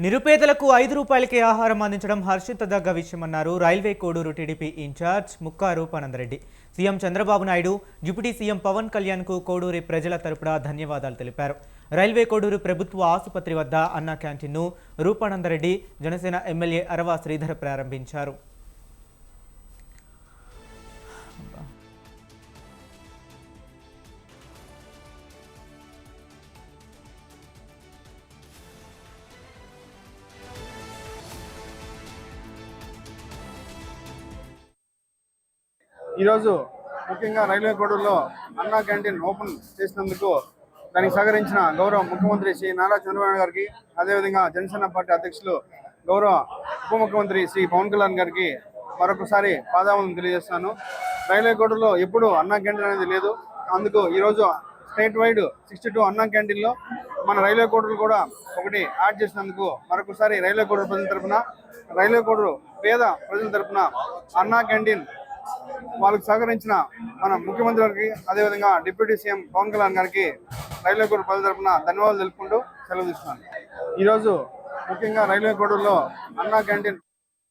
నిరుపేదలకు ₹5 ఆహారం అందించడం హర్షించదగ్గ విషయమన్నారు railway Koduru TDP incharge Mukka Rupananda Reddy. CM Chandrababu Naidu, deputy CM Pavan కళ్యాణ్కు కోడూరి ప్రజల తరపున ధన్యవాదాలు తెలిపారు. రైల్వే కోడూరు ప్రభుత్వ ఆసుపత్రి వద్ద అన్న క్యాంటీన్ను రూపానందరెడ్డి, జనసేన ఎమ్మెల్యే అరవ శ్రీధర్ ప్రారంభించారు. ఈరోజు ముఖ్యంగా రైల్వే కోడూరులో అన్నా క్యాంటీన్ ఓపెన్ చేసినందుకు దానికి సహకరించిన గౌరవ ముఖ్యమంత్రి శ్రీ నారా చంద్రబాబు నాయుడు గారికి, అదేవిధంగా జనసేన పార్టీ అధ్యక్షులు గౌరవ ఉప ముఖ్యమంత్రి శ్రీ పవన్ కళ్యాణ్ గారికి మరొకసారి పాదాలను తెలియజేస్తున్నాను. రైల్వే కోడూరులో ఎప్పుడు అన్నా క్యాంటీన్ అనేది లేదు. అందుకు ఈరోజు స్టేట్ వైడ్ 62 అన్నా క్యాంటీన్లో మన రైల్వే కోడూరు కూడా ఒకటి యాడ్ చేసినందుకు మరొకసారి రైల్వే కోడూరు ప్రజల తరఫున, రైల్వే కోడూరు పేద ప్రజల తరఫున అన్నా క్యాంటీన్ వాళ్ళకి సహకరించిన మన ముఖ్యమంత్రి గారికి, అదేవిధంగా డిప్యూటీ సీఎం పవన్ కళ్యాణ్ గారికి రైల్వే కోడూరు ప్రజల తరఫున ధన్యవాదాలు తెలుపుకుంటూ సెలవు తీసుకున్నాను. ఈరోజు ముఖ్యంగా రైల్వే కోడూరులో అన్నా క్యాంటీన్